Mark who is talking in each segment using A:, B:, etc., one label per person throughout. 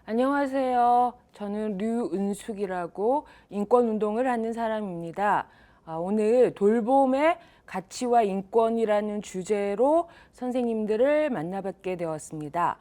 A: 안녕하세요. 저는 류은숙이라고 인권운동을 하는 사람입니다. 오늘 돌봄의 가치와 인권이라는 주제로 선생님들을 만나뵙게 되었습니다.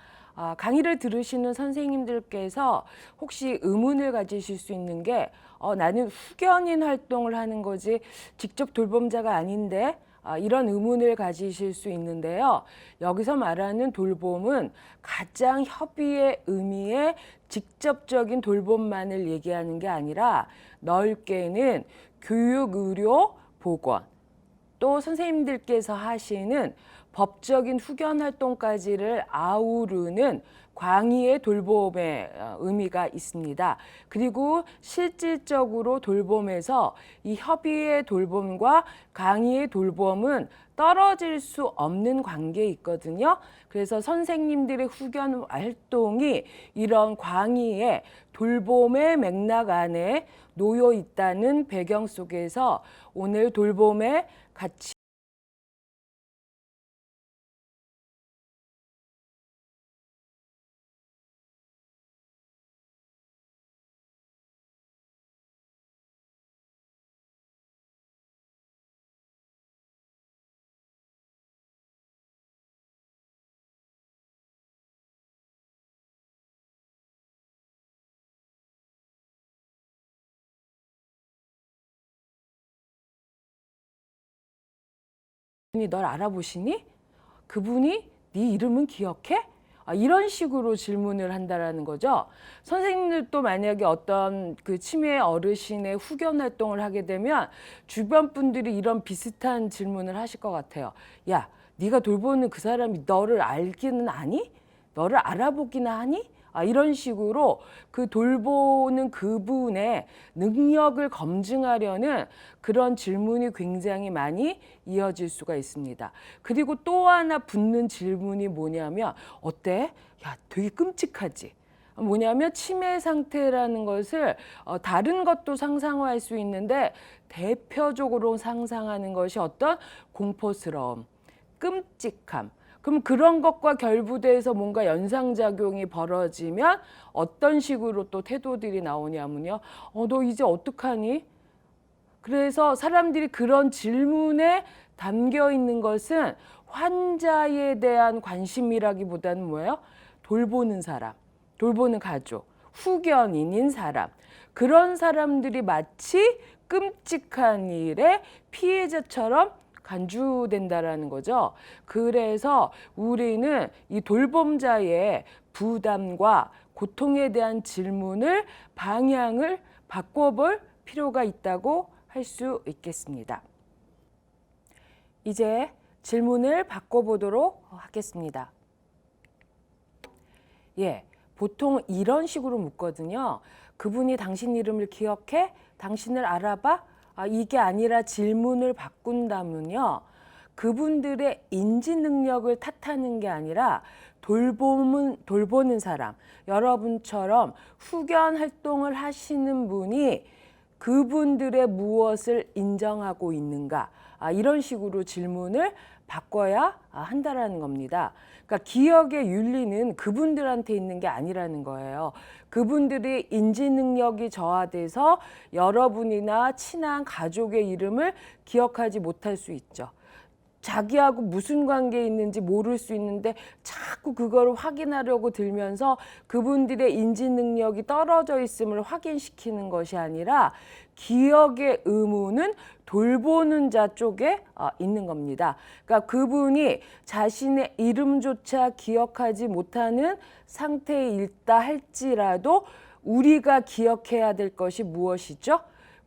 A: 강의를 들으시는 선생님들께서 혹시 의문을 가지실 수 있는 게 나는 후견인 활동을 하는 거지 직접 돌봄자가 아닌데 이런 의문을 가지실 수 있는데요. 여기서 말하는 돌봄은 가장 협의의 의미의 직접적인 돌봄만을 얘기하는 게 아니라 넓게는 교육, 의료, 보건, 또 선생님들께서 하시는 법적인 후견 활동까지를 아우르는 광의의 돌봄의 의미가 있습니다. 그리고 실질적으로 돌봄에서 이 협의의 돌봄과 광의의 돌봄은 떨어질 수 없는 관계에 있거든요. 그래서 선생님들의 후견 활동이 이런 광의의 돌봄의 맥락 안에 놓여 있다는 배경 속에서 오늘 돌봄의 가치 분이 널 알아보시니? 그분이 네 이름은 기억해? 이런 식으로 질문을 한다라는 거죠. 선생님들도 만약에 어떤 그 치매 어르신의 후견 활동을 하게 되면 주변 분들이 이런 비슷한 질문을 하실 것 같아요. 야, 네가 돌보는 그 사람이 너를 알기는 아니? 너를 알아보기나 하니? 이런 식으로 그 돌보는 그분의 능력을 검증하려는 그런 질문이 굉장히 많이 이어질 수가 있습니다. 그리고 또 하나 붙는 질문이 뭐냐면 어때? 야, 되게 끔찍하지? 뭐냐면 치매 상태라는 것을 다른 것도 상상할 수 있는데 대표적으로 상상하는 것이 어떤 공포스러움, 끔찍함. 그럼 그런 것과 결부돼서 뭔가 연상작용이 벌어지면 어떤 식으로 또 태도들이 나오냐면요. 너 이제 어떡하니? 그래서 사람들이 그런 질문에 담겨 있는 것은 환자에 대한 관심이라기보다는 뭐예요? 돌보는 사람, 돌보는 가족, 후견인인 사람. 그런 사람들이 마치 끔찍한 일의 피해자처럼 간주된다라는 거죠. 그래서 우리는 이 돌봄자의 부담과 고통에 대한 질문을 방향을 바꿔볼 필요가 있다고 할 수 있겠습니다. 이제 질문을 바꿔보도록 하겠습니다. 보통 이런 식으로 묻거든요. 그분이 당신 이름을 기억해? 당신을 알아봐? 이게 아니라 질문을 바꾼다면요. 그분들의 인지 능력을 탓하는 게 아니라 돌보는 사람, 여러분처럼 후견 활동을 하시는 분이 그분들의 무엇을 인정하고 있는가, 이런 식으로 질문을 바꿔야 한다라는 겁니다. 그러니까 기억의 윤리는 그분들한테 있는 게 아니라는 거예요. 그분들이 인지 능력이 저하돼서 여러분이나 친한 가족의 이름을 기억하지 못할 수 있죠. 자기하고 무슨 관계에 있는지 모를 수 있는데 자꾸 그거를 확인하려고 들면서 그분들의 인지 능력이 떨어져 있음을 확인시키는 것이 아니라 기억의 의무는 돌보는 자 쪽에 있는 겁니다. 그러니까 그분이 자신의 이름조차 기억하지 못하는 상태에 있다 할지라도 우리가 기억해야 될 것이 무엇이죠?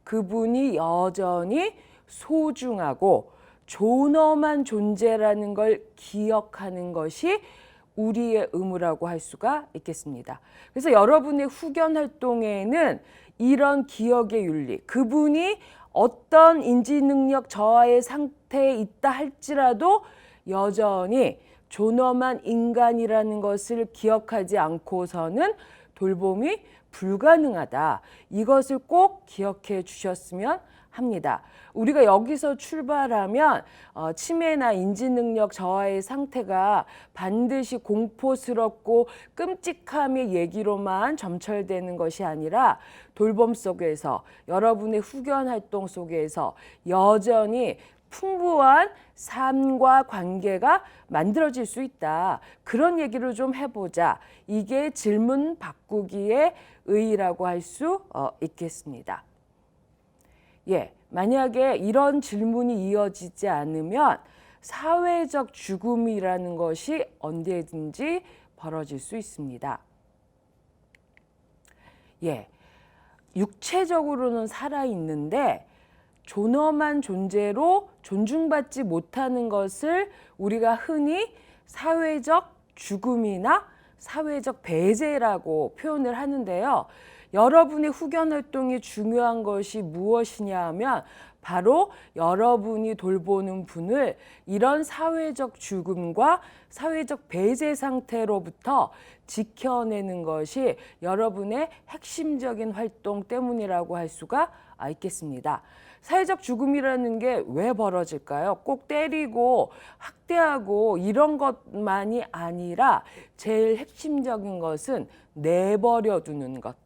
A: 그분이 여전히 소중하고 존엄한 존재라는 걸 기억하는 것이 우리의 의무라고 할 수가 있겠습니다. 그래서 여러분의 후견 활동에는 이런 기억의 윤리, 그분이 어떤 인지 능력 저하의 상태에 있다 할지라도 여전히 존엄한 인간이라는 것을 기억하지 않고서는 돌봄이 불가능하다. 이것을 꼭 기억해 주셨으면 합니다. 우리가 여기서 출발하면 치매나 인지능력 저하의 상태가 반드시 공포스럽고 끔찍함의 얘기로만 점철되는 것이 아니라 돌봄 속에서 여러분의 후견 활동 속에서 여전히 풍부한 삶과 관계가 만들어질 수 있다. 그런 얘기를 좀 해보자. 이게 질문 바꾸기의 의의라고 할 수 있겠습니다. 예, 만약에 이런 질문이 이어지지 않으면 사회적 죽음이라는 것이 언제든지 벌어질 수 있습니다. 예, 육체적으로는 살아있는데 존엄한 존재로 존중받지 못하는 것을 우리가 흔히 사회적 죽음이나 사회적 배제라고 표현을 하는데요. 여러분의 후견 활동이 중요한 것이 무엇이냐 하면 바로 여러분이 돌보는 분을 이런 사회적 죽음과 사회적 배제 상태로부터 지켜내는 것이 여러분의 핵심적인 활동 때문이라고 할 수가 있겠습니다. 사회적 죽음이라는 게 왜 벌어질까요? 꼭 때리고 학대하고 이런 것만이 아니라 제일 핵심적인 것은 내버려 두는 것.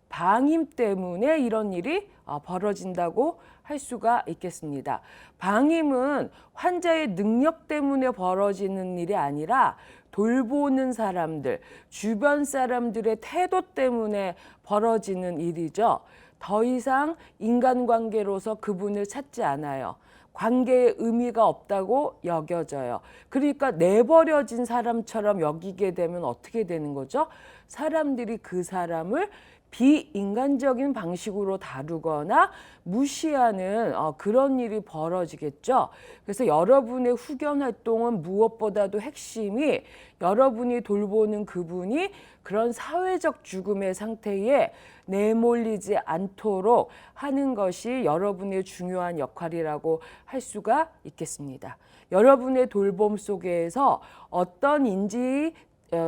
A: 방임 때문에 이런 일이 벌어진다고 할 수가 있겠습니다. 방임은 환자의 능력 때문에 벌어지는 일이 아니라 돌보는 사람들, 주변 사람들의 태도 때문에 벌어지는 일이죠. 더 이상 인간관계로서 그분을 찾지 않아요. 관계의 의미가 없다고 여겨져요. 그러니까 내버려진 사람처럼 여기게 되면 어떻게 되는 거죠? 사람들이 그 사람을 비인간적인 방식으로 다루거나 무시하는 그런 일이 벌어지겠죠. 그래서 여러분의 후견 활동은 무엇보다도 핵심이 여러분이 돌보는 그분이 그런 사회적 죽음의 상태에 내몰리지 않도록 하는 것이 여러분의 중요한 역할이라고 할 수가 있겠습니다. 여러분의 돌봄 속에서 어떤 인지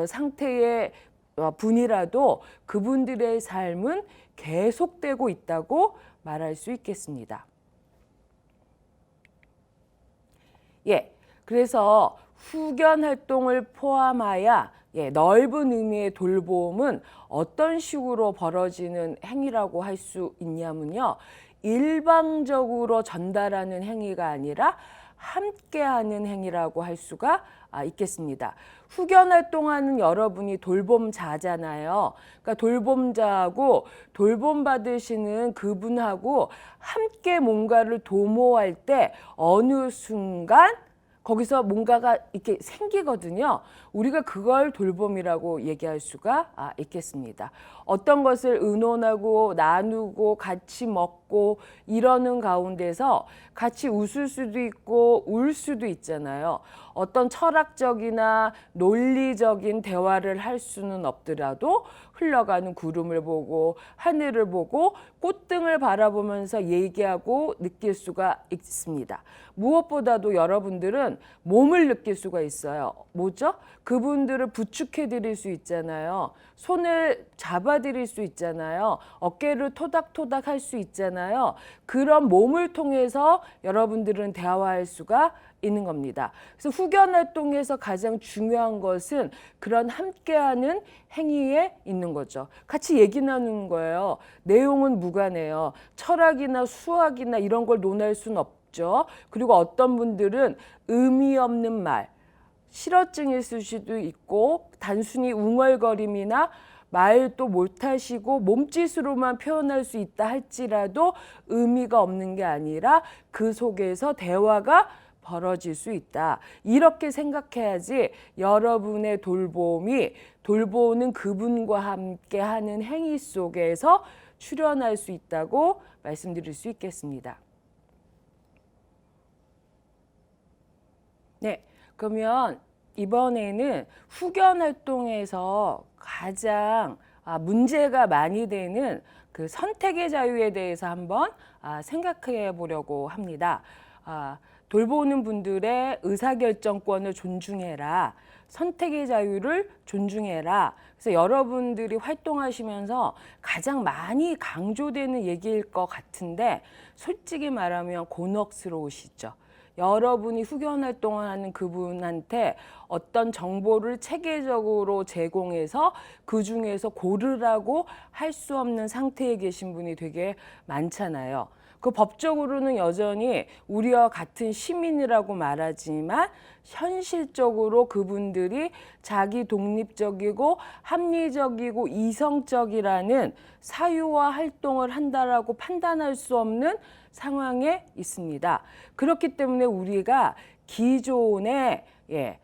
A: 상태의 분이라도 그분들의 삶은 계속되고 있다고 말할 수 있겠습니다. 예, 그래서 후견 활동을 포함하여 넓은 의미의 돌봄은 어떤 식으로 벌어지는 행위라고 할 수 있냐면요. 일방적으로 전달하는 행위가 아니라 함께하는 행위라고 할 수가 있겠습니다. 후견 활동하는 여러분이 돌봄자잖아요. 그러니까 돌봄자하고 돌봄받으시는 그분하고 함께 뭔가를 도모할 때 어느 순간 거기서 뭔가가 이렇게 생기거든요. 우리가 그걸 돌봄이라고 얘기할 수가 있겠습니다. 어떤 것을 의논하고 나누고 같이 먹고 이러는 가운데서 같이 웃을 수도 있고 울 수도 있잖아요. 어떤 철학적이나 논리적인 대화를 할 수는 없더라도 흘러가는 구름을 보고 하늘을 보고 꽃등을 바라보면서 얘기하고 느낄 수가 있습니다. 무엇보다도 여러분들은 몸을 느낄 수가 있어요. 뭐죠? 그분들을 부축해 드릴 수 있잖아요. 손을 잡아 드릴 수 있잖아요. 어깨를 토닥토닥 할 수 있잖아요. 그런 몸을 통해서 여러분들은 대화할 수가 있는 겁니다. 그래서 후견 활동에서 가장 중요한 것은 그런 함께하는 행위에 있는 거죠. 같이 얘기 나누는 거예요. 내용은 무관해요. 철학이나 수학이나 이런 걸 논할 수는 없죠. 그리고 어떤 분들은 의미 없는 말, 실어증일 수도 있고 단순히 웅얼거림이나 말도 못하시고 몸짓으로만 표현할 수 있다 할지라도 의미가 없는 게 아니라 그 속에서 대화가 벌어질 수 있다. 이렇게 생각해야지 여러분의 돌봄이 돌보는 그분과 함께 하는 행위 속에서 출현할 수 있다고 말씀드릴 수 있겠습니다. 네, 그러면 이번에는 후견 활동에서 가장 문제가 많이 되는 그 선택의 자유에 대해서 한번 생각해 보려고 합니다. 돌보는 분들의 의사결정권을 존중해라. 선택의 자유를 존중해라. 그래서 여러분들이 활동하시면서 가장 많이 강조되는 얘기일 것 같은데 솔직히 말하면 곤혹스러우시죠. 여러분이 후견 활동을 하는 그분한테 어떤 정보를 체계적으로 제공해서 그중에서 고르라고 할 수 없는 상태에 계신 분이 되게 많잖아요. 그 법적으로는 여전히 우리와 같은 시민이라고 말하지만 현실적으로 그분들이 자기 독립적이고 합리적이고 이성적이라는 사유와 활동을 한다라고 판단할 수 없는 상황에 있습니다. 그렇기 때문에 우리가 기존의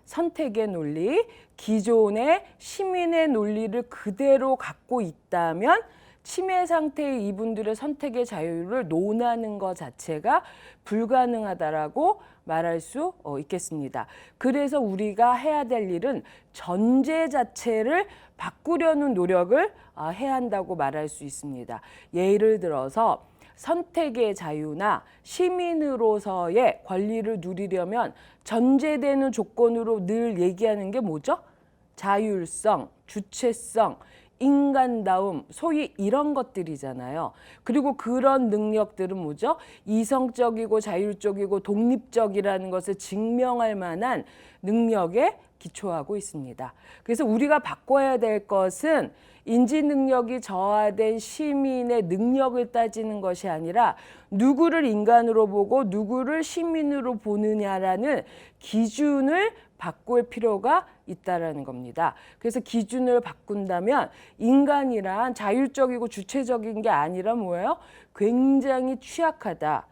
A: 선택의 논리, 기존의 시민의 논리를 그대로 갖고 있다면 치매 상태의 이분들의 선택의 자유를 논하는 것 자체가 불가능하다라고 말할 수 있겠습니다. 그래서 우리가 해야 될 일은 전제 자체를 바꾸려는 노력을 해야 한다고 말할 수 있습니다. 예를 들어서 선택의 자유나 시민으로서의 권리를 누리려면 전제되는 조건으로 늘 얘기하는 게 뭐죠? 자율성, 주체성, 인간다움, 소위 이런 것들이잖아요. 그리고 그런 능력들은 뭐죠? 이성적이고 자율적이고 독립적이라는 것을 증명할 만한 능력에 기초하고 있습니다. 그래서 우리가 바꿔야 될 것은 인지 능력이 저하된 시민의 능력을 따지는 것이 아니라 누구를 인간으로 보고 누구를 시민으로 보느냐라는 기준을 바꿀 필요가 있다라는 겁니다. 그래서 기준을 바꾼다면 인간이란 자율적이고 주체적인 게 아니라 뭐예요? 굉장히 취약하다.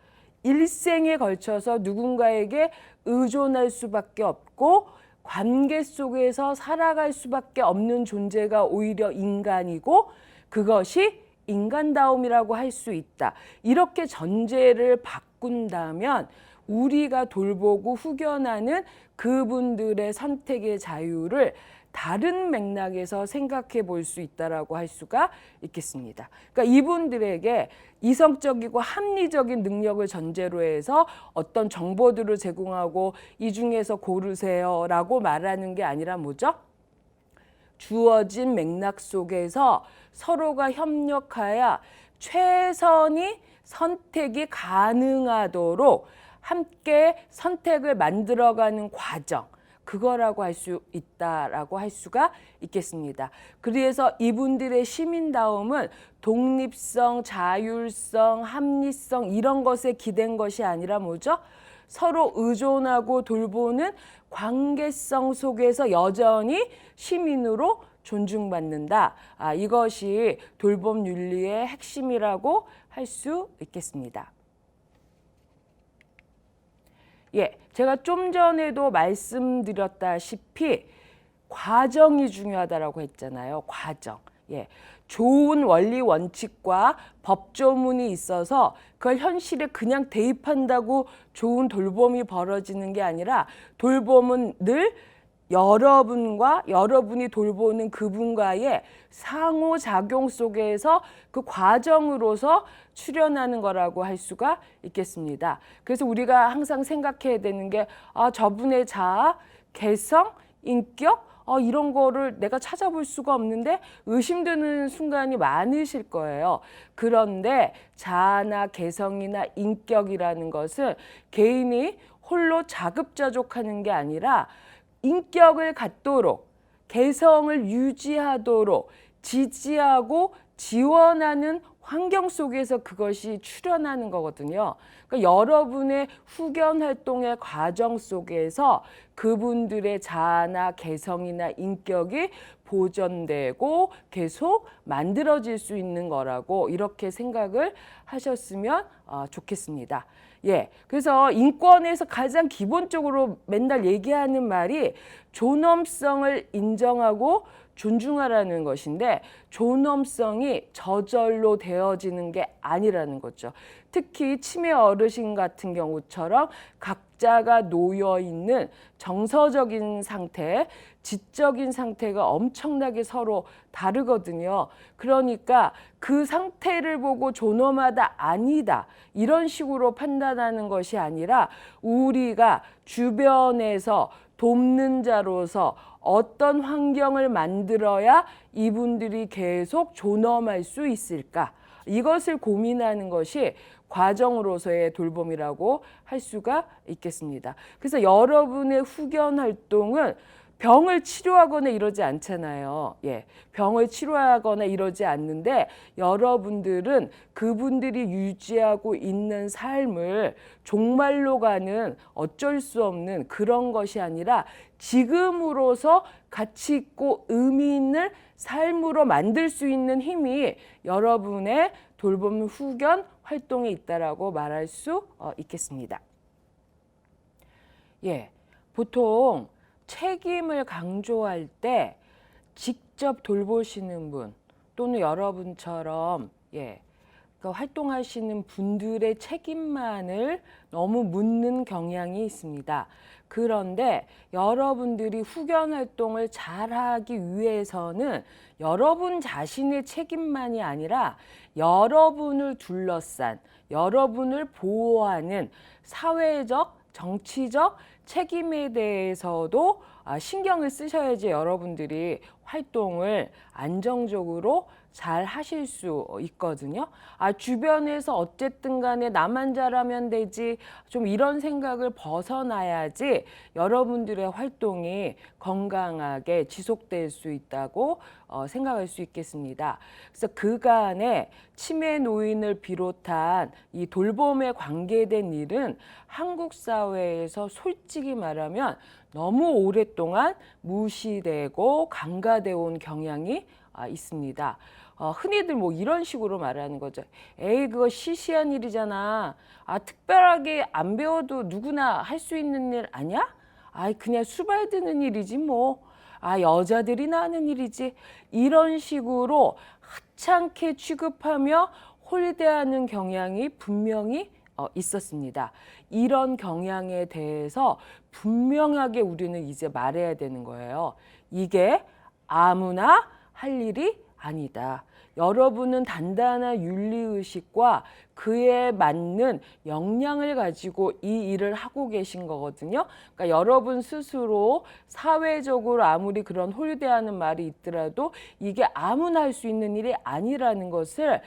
A: 일생에 걸쳐서 누군가에게 의존할 수밖에 없고 관계 속에서 살아갈 수밖에 없는 존재가 오히려 인간이고 그것이 인간다움이라고 할 수 있다. 이렇게 전제를 바꾼다면 우리가 돌보고 후견하는 그분들의 선택의 자유를 다른 맥락에서 생각해 볼 수 있다라고 할 수가 있겠습니다. 그러니까 이분들에게 이성적이고 합리적인 능력을 전제로 해서 어떤 정보들을 제공하고 이 중에서 고르세요라고 말하는 게 아니라 뭐죠? 주어진 맥락 속에서 서로가 협력하여 최선의 선택이 가능하도록 함께 선택을 만들어가는 과정, 그거라고 할 수 있다라고 할 수가 있겠습니다. 그래서 이분들의 시민다움은 독립성, 자율성, 합리성 이런 것에 기댄 것이 아니라 뭐죠? 서로 의존하고 돌보는 관계성 속에서 여전히 시민으로 존중받는다. 이것이 돌봄 윤리의 핵심이라고 할 수 있겠습니다. 제가 좀 전에도 말씀드렸다시피 과정이 중요하다라고 했잖아요. 과정. 좋은 원리 원칙과 법조문이 있어서 그걸 현실에 그냥 대입한다고 좋은 돌봄이 벌어지는 게 아니라 돌봄은 늘 여러분과 여러분이 돌보는 그분과의 상호작용 속에서 그 과정으로서 출현하는 거라고 할 수가 있겠습니다. 그래서 우리가 항상 생각해야 되는 게 저분의 자아, 개성, 인격 이런 거를 내가 찾아볼 수가 없는데 의심드는 순간이 많으실 거예요. 그런데 자아나 개성이나 인격이라는 것은 개인이 홀로 자급자족하는 게 아니라 인격을 갖도록 개성을 유지하도록 지지하고 지원하는 환경 속에서 그것이 출현하는 거거든요. 그러니까 여러분의 후견 활동의 과정 속에서 그분들의 자아나 개성이나 인격이 보존되고 계속 만들어질 수 있는 거라고 이렇게 생각을 하셨으면 좋겠습니다. 그래서 인권에서 가장 기본적으로 맨날 얘기하는 말이 존엄성을 인정하고 존중하라는 것인데 존엄성이 저절로 되어지는 게 아니라는 거죠. 특히 치매 어르신 같은 경우처럼 각자가 놓여 있는 정서적인 상태, 지적인 상태가 엄청나게 서로 다르거든요. 그러니까 그 상태를 보고 존엄하다, 아니다 이런 식으로 판단하는 것이 아니라 우리가 주변에서 돕는 자로서 어떤 환경을 만들어야 이분들이 계속 존엄할 수 있을까? 이것을 고민하는 것이 과정으로서의 돌봄이라고 할 수가 있겠습니다. 그래서 여러분의 후견 활동은 병을 치료하거나 이러지 않잖아요. 예, 병을 치료하거나 이러지 않는데 여러분들은 그분들이 유지하고 있는 삶을 종말로 가는 어쩔 수 없는 그런 것이 아니라 지금으로서 가치 있고 의미 있는 삶으로 만들 수 있는 힘이 여러분의 돌봄 후견 활동에 있다라고 말할 수 있겠습니다. 예, 보통 책임을 강조할 때 직접 돌보시는 분 또는 여러분처럼 활동하시는 분들의 책임만을 너무 묻는 경향이 있습니다. 그런데 여러분들이 후견 활동을 잘하기 위해서는 여러분 자신의 책임만이 아니라 여러분을 둘러싼, 여러분을 보호하는 사회적, 정치적 책임에 대해서도 신경을 쓰셔야지 여러분들이 활동을 안정적으로 잘 하실 수 있거든요. 주변에서 어쨌든 간에 나만 잘하면 되지 좀 이런 생각을 벗어나야지 여러분들의 활동이 건강하게 지속될 수 있다고 생각할 수 있겠습니다. 그래서 그간에 치매 노인을 비롯한 이 돌봄에 관계된 일은 한국 사회에서 솔직히 말하면 너무 오랫동안 무시되고 간과되어 온 경향이 있습니다. 흔히들 뭐 이런 식으로 말하는 거죠. 에이, 그거 시시한 일이잖아. 특별하게 안 배워도 누구나 할 수 있는 일 아니야? 그냥 수발드는 일이지 뭐. 여자들이나 하는 일이지. 이런 식으로 하찮게 취급하며 홀대하는 경향이 분명히 있었습니다. 이런 경향에 대해서 분명하게 우리는 이제 말해야 되는 거예요. 이게 아무나 할 일이 아니다. 여러분은 단단한 윤리의식과 그에 맞는 역량을 가지고 이 일을 하고 계신 거거든요. 그러니까 여러분 스스로 사회적으로 아무리 그런 홀대하는 말이 있더라도 이게 아무나 할 수 있는 일이 아니라는 것을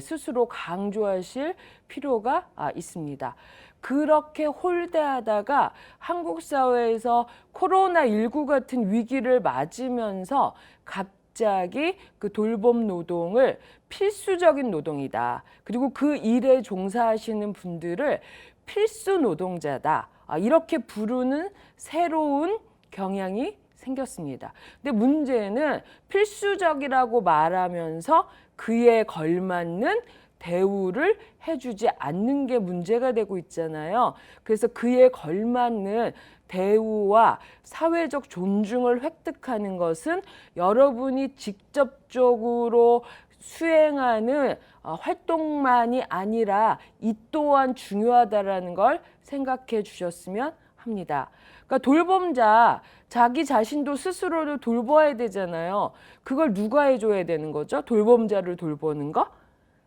A: 스스로 강조하실 필요가 있습니다. 그렇게 홀대하다가 한국 사회에서 코로나19 같은 위기를 맞으면서 갑자기 그 돌봄 노동을 필수적인 노동이다. 그리고 그 일에 종사하시는 분들을 필수 노동자다. 이렇게 부르는 새로운 경향이 생겼습니다. 근데 문제는 필수적이라고 말하면서 그에 걸맞는 대우를 해주지 않는 게 문제가 되고 있잖아요. 그래서 그에 걸맞는 대우와 사회적 존중을 획득하는 것은 여러분이 직접적으로 수행하는 활동만이 아니라 이 또한 중요하다라는 걸 생각해 주셨으면 합니다. 그러니까 돌봄자, 자기 자신도 스스로를 돌봐야 되잖아요. 그걸 누가 해줘야 되는 거죠? 돌봄자를 돌보는 거?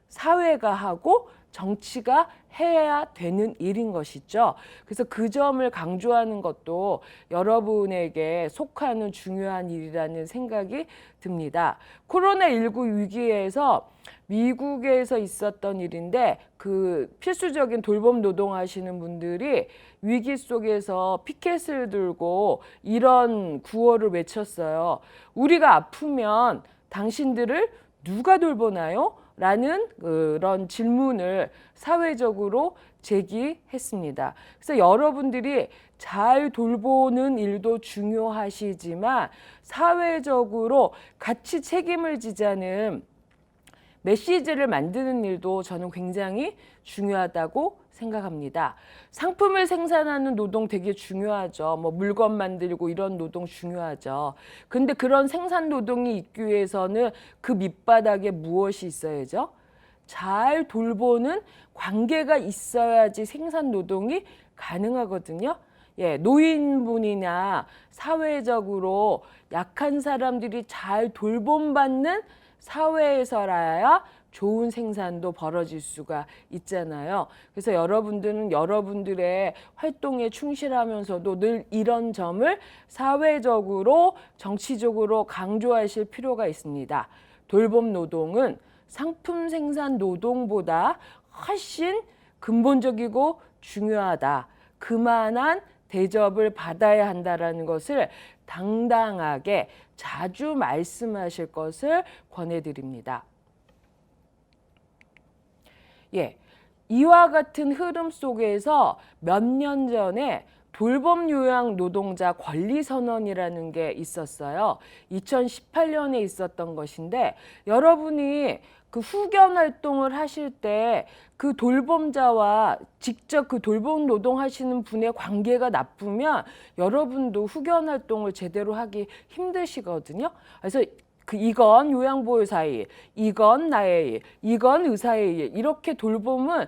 A: 사회가 하고 정치가 해야 되는 일인 것이죠. 그래서 그 점을 강조하는 것도 여러분에게 속하는 중요한 일이라는 생각이 듭니다. 코로나19 위기에서 미국에서 있었던 일인데 그 필수적인 돌봄 노동하시는 분들이 위기 속에서 피켓을 들고 이런 구호를 외쳤어요. 우리가 아프면 당신들을 누가 돌보나요? 라는 그런 질문을 사회적으로 제기했습니다. 그래서 여러분들이 잘 돌보는 일도 중요하시지만 사회적으로 같이 책임을 지자는 메시지를 만드는 일도 저는 굉장히 중요하다고 생각합니다. 상품을 생산하는 노동 되게 중요하죠. 뭐 물건 만들고 이런 노동 중요하죠. 근데 그런 생산 노동이 있기 위해서는 그 밑바닥에 무엇이 있어야죠? 잘 돌보는 관계가 있어야지 생산 노동이 가능하거든요. 예, 노인분이나 사회적으로 약한 사람들이 잘 돌봄받는 사회에서라야 좋은 생산도 벌어질 수가 있잖아요. 그래서 여러분들은 여러분들의 활동에 충실하면서도 늘 이런 점을 사회적으로, 정치적으로 강조하실 필요가 있습니다. 돌봄 노동은 상품 생산 노동보다 훨씬 근본적이고 중요하다. 그만한 대접을 받아야 한다라는 것을 당당하게 자주 말씀하실 것을 권해드립니다. 예, 이와 같은 흐름 속에서 몇 년 전에 돌봄 요양 노동자 권리 선언이라는 게 있었어요. 2018년에 있었던 것인데 여러분이 그 후견 활동을 하실 때 그 돌봄자와 직접 그 돌봄 노동하시는 분의 관계가 나쁘면 여러분도 후견 활동을 제대로 하기 힘드시거든요. 그래서 이건 요양보호사의 일, 이건 나의 일, 이건 의사의 일, 이렇게 돌봄은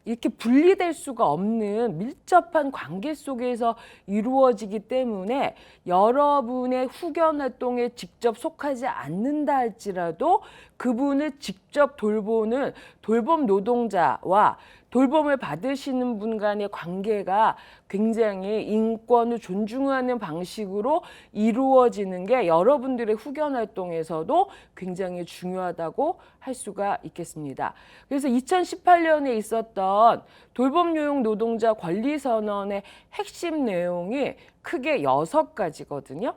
A: 이렇게 분리될 수가 없는 밀접한 관계 속에서 이루어지기 때문에 여러분의 후견 활동에 직접 속하지 않는다 할지라도 그분을 직접 돌보는 돌봄 노동자와 돌봄을 받으시는 분 간의 관계가 굉장히 인권을 존중하는 방식으로 이루어지는 게 여러분들의 후견 활동에서도 굉장히 중요하다고 할 수가 있겠습니다. 그래서 2018년에 있었던 돌봄 요양 노동자 권리 선언의 핵심 내용이 크게 6가지거든요.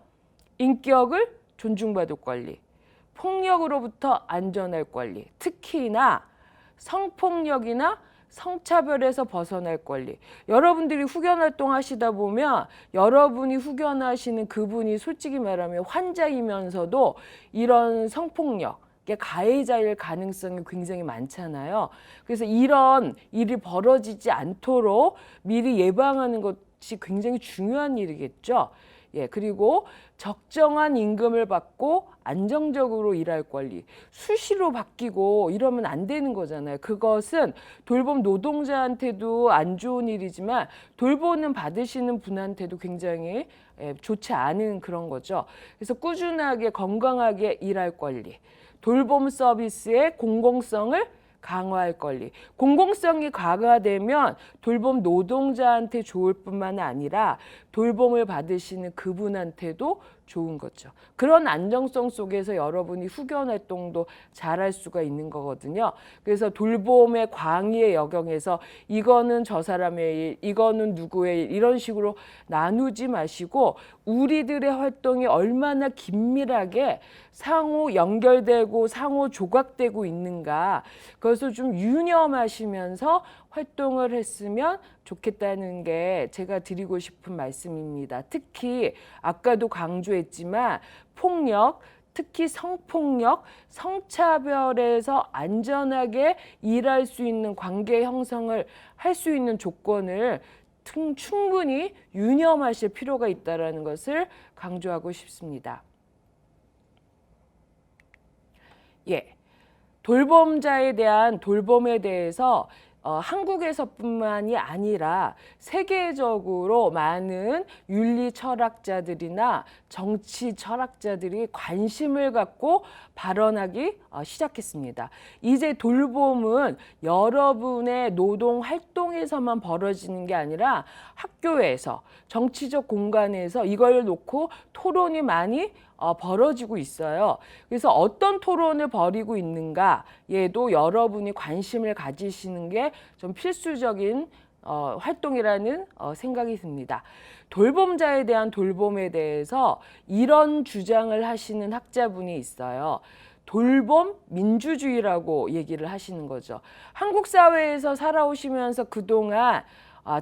A: 인격을 존중받을 권리, 폭력으로부터 안전할 권리, 특히나 성폭력이나 성차별에서 벗어날 권리. 여러분들이 후견 활동하시다 보면 여러분이 후견하시는 그분이 솔직히 말하면 환자이면서도 이런 성폭력, 가해자일 가능성이 굉장히 많잖아요. 그래서 이런 일이 벌어지지 않도록 미리 예방하는 것이 굉장히 중요한 일이겠죠. 예, 그리고 적정한 임금을 받고 안정적으로 일할 권리. 수시로 바뀌고 이러면 안 되는 거잖아요. 그것은 돌봄 노동자한테도 안 좋은 일이지만 돌보는 받으시는 분한테도 굉장히 좋지 않은 그런 거죠. 그래서 꾸준하게 건강하게 일할 권리. 돌봄 서비스의 공공성을 강화할 권리. 공공성이 강화되면 돌봄 노동자한테 좋을 뿐만 아니라 돌봄을 받으시는 그분한테도 좋은 거죠. 그런 안정성 속에서 여러분이 후견 활동도 잘할 수가 있는 거거든요. 그래서 돌봄의 광의의 영역에서 이거는 저 사람의 일, 이거는 누구의 일, 이런 식으로 나누지 마시고 우리들의 활동이 얼마나 긴밀하게 상호 연결되고 상호 조각되고 있는가, 그것을 좀 유념하시면서 활동을 했으면 좋겠다는 게 제가 드리고 싶은 말씀입니다. 특히 아까도 강조했지만 폭력, 특히 성폭력, 성차별에서 안전하게 일할 수 있는 관계 형성을 할 수 있는 조건을 충분히 유념하실 필요가 있다는 것을 강조하고 싶습니다. 예, 돌봄자에 대한 돌봄에 대해서 한국에서뿐만이 아니라 세계적으로 많은 윤리 철학자들이나 정치 철학자들이 관심을 갖고 발언하기 시작했습니다. 이제 돌봄은 여러분의 노동 활동에서만 벌어지는 게 아니라 학교에서, 정치적 공간에서 이걸 놓고 토론이 많이 벌어지고 있어요. 그래서 어떤 토론을 벌이고 있는가에도 여러분이 관심을 가지시는 게 좀 필수적인 활동이라는 생각이 듭니다. 돌봄자에 대한 돌봄에 대해서 이런 주장을 하시는 학자분이 있어요. 돌봄 민주주의라고 얘기를 하시는 거죠. 한국 사회에서 살아오시면서 그동안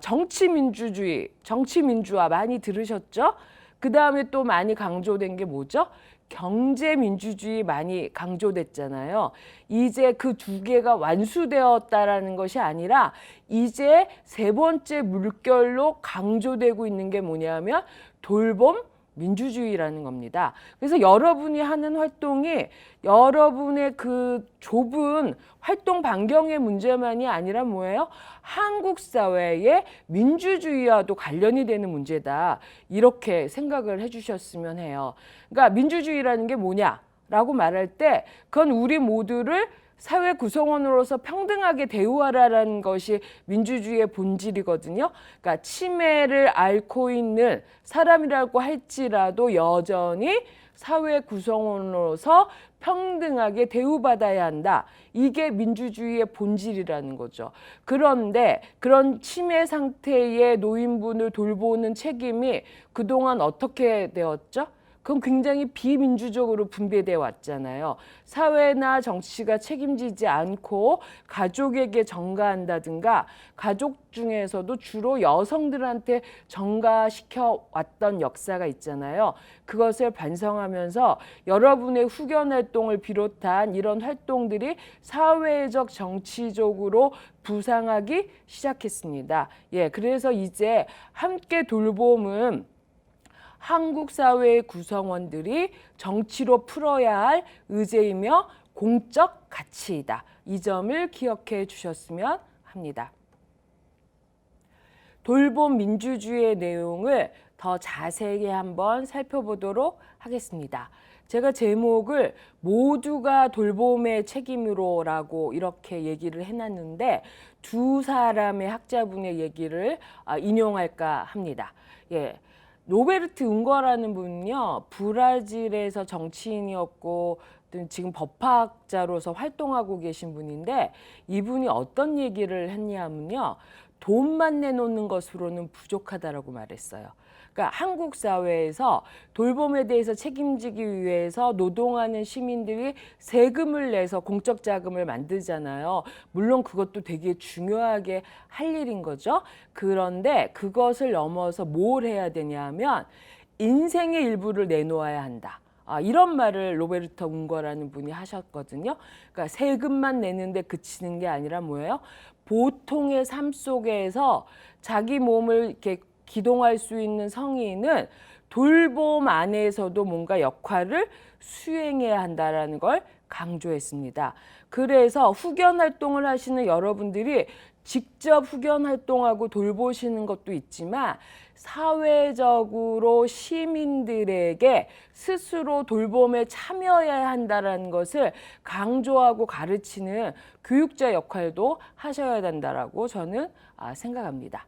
A: 정치 민주주의, 정치 민주화 많이 들으셨죠? 그 다음에 또 많이 강조된 게 뭐죠? 경제민주주의 많이 강조됐잖아요. 이제 그 두 개가 완수되었다라는 것이 아니라 이제 세 번째 물결로 강조되고 있는 게 뭐냐면 돌봄 민주주의라는 겁니다. 그래서 여러분이 하는 활동이 여러분의 그 좁은 활동 반경의 문제만이 아니라 뭐예요? 한국 사회의 민주주의와도 관련이 되는 문제다. 이렇게 생각을 해주셨으면 해요. 그러니까 민주주의라는 게 뭐냐라고 말할 때 그건 우리 모두를 사회 구성원으로서 평등하게 대우하라는 것이 민주주의의 본질이거든요. 그러니까 치매를 앓고 있는 사람이라고 할지라도 여전히 사회 구성원으로서 평등하게 대우받아야 한다. 이게 민주주의의 본질이라는 거죠. 그런데 그런 치매 상태의 노인분을 돌보는 책임이 그동안 어떻게 되었죠? 그건 굉장히 비민주적으로 분배돼 왔잖아요. 사회나 정치가 책임지지 않고 가족에게 전가한다든가 가족 중에서도 주로 여성들한테 전가시켜 왔던 역사가 있잖아요. 그것을 반성하면서 여러분의 후견 활동을 비롯한 이런 활동들이 사회적 정치적으로 부상하기 시작했습니다. 예, 그래서 이제 함께 돌봄은 한국 사회의 구성원들이 정치로 풀어야 할 의제이며 공적 가치이다. 이 점을 기억해 주셨으면 합니다. 돌봄 민주주의의 내용을 더 자세히 한번 살펴보도록 하겠습니다. 제가 제목을 모두가 돌봄의 책임으로라고 이렇게 얘기를 해놨는데 두 사람의 학자분의 얘기를 인용할까 합니다. 예. 로베르트 웅거라는 분은요, 브라질에서 정치인이었고 지금 법학자로서 활동하고 계신 분인데 이분이 어떤 얘기를 했냐면요, 돈만 내놓는 것으로는 부족하다라고 말했어요. 그러니까 한국 사회에서 돌봄에 대해서 책임지기 위해서 노동하는 시민들이 세금을 내서 공적 자금을 만들잖아요. 물론 그것도 되게 중요하게 할 일인 거죠. 그런데 그것을 넘어서 뭘 해야 되냐면 인생의 일부를 내놓아야 한다. 이런 말을 로베르토 웅거라는 분이 하셨거든요. 그러니까 세금만 내는데 그치는 게 아니라 뭐예요? 보통의 삶 속에서 자기 몸을 이렇게 기동할 수 있는 성인은 돌봄 안에서도 뭔가 역할을 수행해야 한다라는 걸 강조했습니다. 그래서 후견 활동을 하시는 여러분들이 직접 후견 활동하고 돌보시는 것도 있지만 사회적으로 시민들에게 스스로 돌봄에 참여해야 한다는 것을 강조하고 가르치는 교육자 역할도 하셔야 된다라고 저는 생각합니다.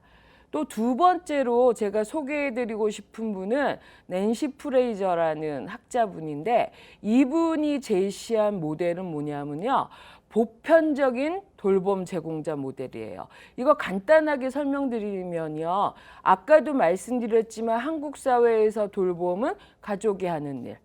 A: 또 두 번째로 제가 소개해드리고 싶은 분은 낸시 프레이저라는 학자분인데 이분이 제시한 모델은 뭐냐면요. 보편적인 돌봄 제공자 모델이에요. 이거 간단하게 설명드리면요. 아까도 말씀드렸지만 한국 사회에서 돌봄은 가족이 하는 일.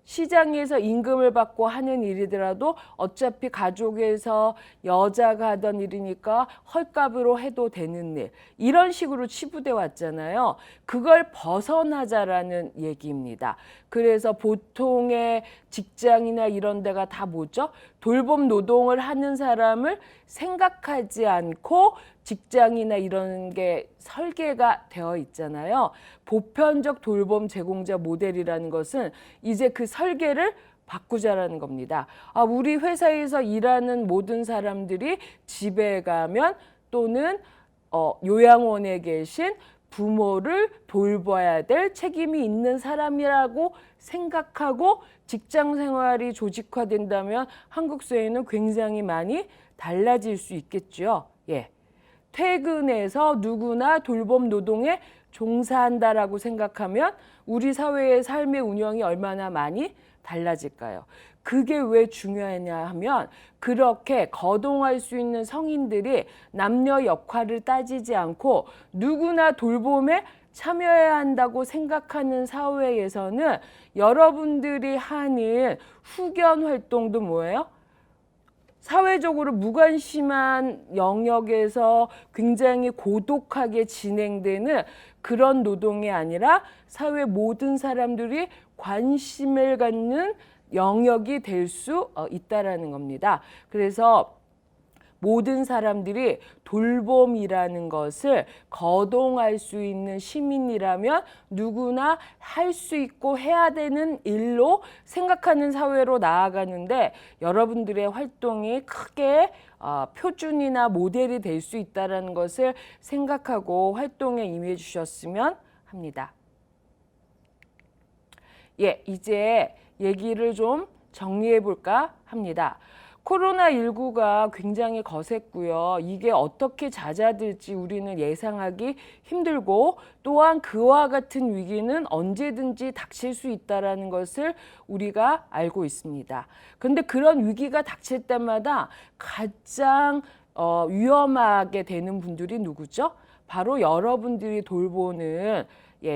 A: 시장에서 임금을 받고 하는 일이더라도 어차피 가족에서 여자가 하던 일이니까 헐값으로 해도 되는 일. 이런 식으로 치부돼 왔잖아요. 그걸 벗어나자라는 얘기입니다. 그래서 보통의 직장이나 이런 데가 다 뭐죠? 돌봄 노동을 하는 사람을 생각하지 않고 직장이나 이런 게 설계가 되어 있잖아요. 보편적 돌봄 제공자 모델이라는 것은 이제 그 설계를 바꾸자라는 겁니다. 우리 회사에서 일하는 모든 사람들이 집에 가면 또는 요양원에 계신 부모를 돌봐야 될 책임이 있는 사람이라고 생각하고 직장 생활이 조직화된다면 한국 사회는 굉장히 많이 달라질 수 있겠죠. 예. 퇴근해서 누구나 돌봄 노동에 종사한다라고 생각하면 우리 사회의 삶의 운영이 얼마나 많이 달라질까요? 그게 왜 중요하냐 하면 그렇게 거동할 수 있는 성인들이 남녀 역할을 따지지 않고 누구나 돌봄에 참여해야 한다고 생각하는 사회에서는 여러분들이 하는 후견 활동도 뭐예요? 사회적으로 무관심한 영역에서 굉장히 고독하게 진행되는 그런 노동이 아니라 사회 모든 사람들이 관심을 갖는 영역이 될 수 있다라는 겁니다. 그래서 모든 사람들이 돌봄이라는 것을 거동할 수 있는 시민이라면 누구나 할 수 있고 해야 되는 일로 생각하는 사회로 나아가는데 여러분들의 활동이 크게 표준이나 모델이 될 수 있다는 것을 생각하고 활동에 임해 주셨으면 합니다. 예, 이제 얘기를 좀 정리해 볼까 합니다. 코로나19가 굉장히 거셌고요. 이게 어떻게 잦아들지 우리는 예상하기 힘들고 또한 그와 같은 위기는 언제든지 닥칠 수 있다는 것을 우리가 알고 있습니다. 그런데 그런 위기가 닥칠 때마다 가장 위험하게 되는 분들이 누구죠? 바로 여러분들이 돌보는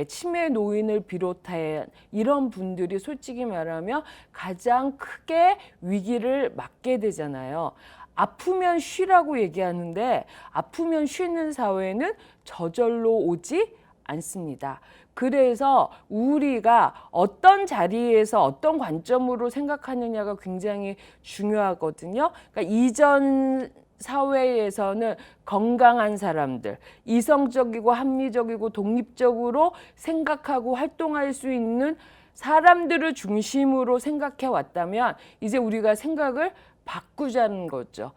A: 치매 노인을 비롯한 이런 분들이 솔직히 말하면 가장 크게 위기를 맞게 되잖아요. 아프면 쉬라고 얘기하는데 아프면 쉬는 사회는 저절로 오지 않습니다. 그래서 우리가 어떤 자리에서 어떤 관점으로 생각하느냐가 굉장히 중요하거든요. 그러니까 이전 사회에서는 건강한 사람들, 이성적이고 합리적이고 독립적으로 생각하고 활동할 수 있는 사람들을 중심으로 생각해 왔다면 이제 우리가 생각을 바꾸자는 거죠.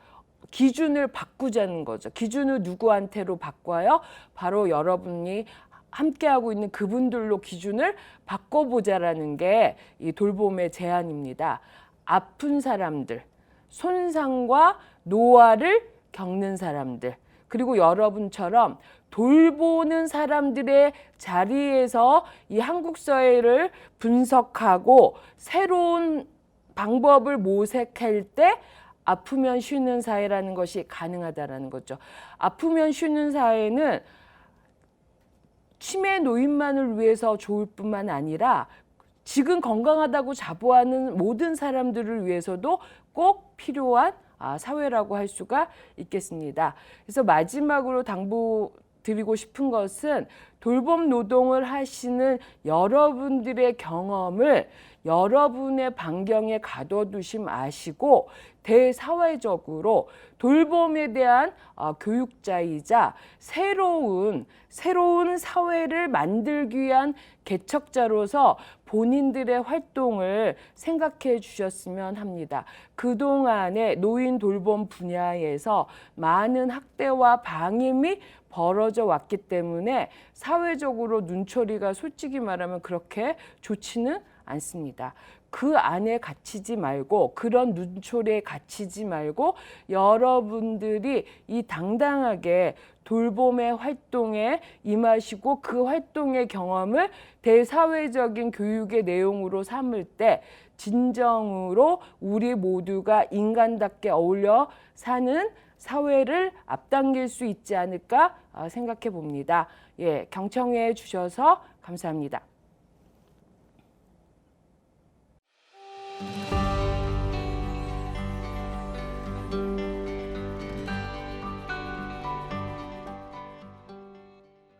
A: 기준을 바꾸자는 거죠. 기준을 누구한테로 바꿔요? 바로 여러분이 함께하고 있는 그분들로 기준을 바꿔보자라는 게 이 돌봄의 제안입니다. 아픈 사람들, 손상과 노화를 겪는 사람들, 그리고 여러분처럼 돌보는 사람들의 자리에서 이 한국 사회를 분석하고 새로운 방법을 모색할 때 아프면 쉬는 사회라는 것이 가능하다라는 거죠. 아프면 쉬는 사회는 치매 노인만을 위해서 좋을 뿐만 아니라 지금 건강하다고 자부하는 모든 사람들을 위해서도 꼭 필요한 사회라고 할 수가 있겠습니다. 그래서 마지막으로 당부드리고 싶은 것은 돌봄 노동을 하시는 여러분들의 경험을 여러분의 반경에 가둬두지 마시고 대사회적으로 돌봄에 대한 교육자이자 새로운 사회를 만들기 위한 개척자로서 본인들의 활동을 생각해 주셨으면 합니다. 그동안의 노인 돌봄 분야에서 많은 학대와 방임이 벌어져 왔기 때문에 사회적으로 눈초리가 솔직히 말하면 그렇게 좋지는 않습니다. 그 안에 갇히지 말고 그런 눈초리에 갇히지 말고 여러분들이 이 당당하게 돌봄의 활동에 임하시고 그 활동의 경험을 대사회적인 교육의 내용으로 삼을 때 진정으로 우리 모두가 인간답게 어울려 사는 사회를 앞당길 수 있지 않을까 생각해 봅니다. 예, 경청해 주셔서 감사합니다.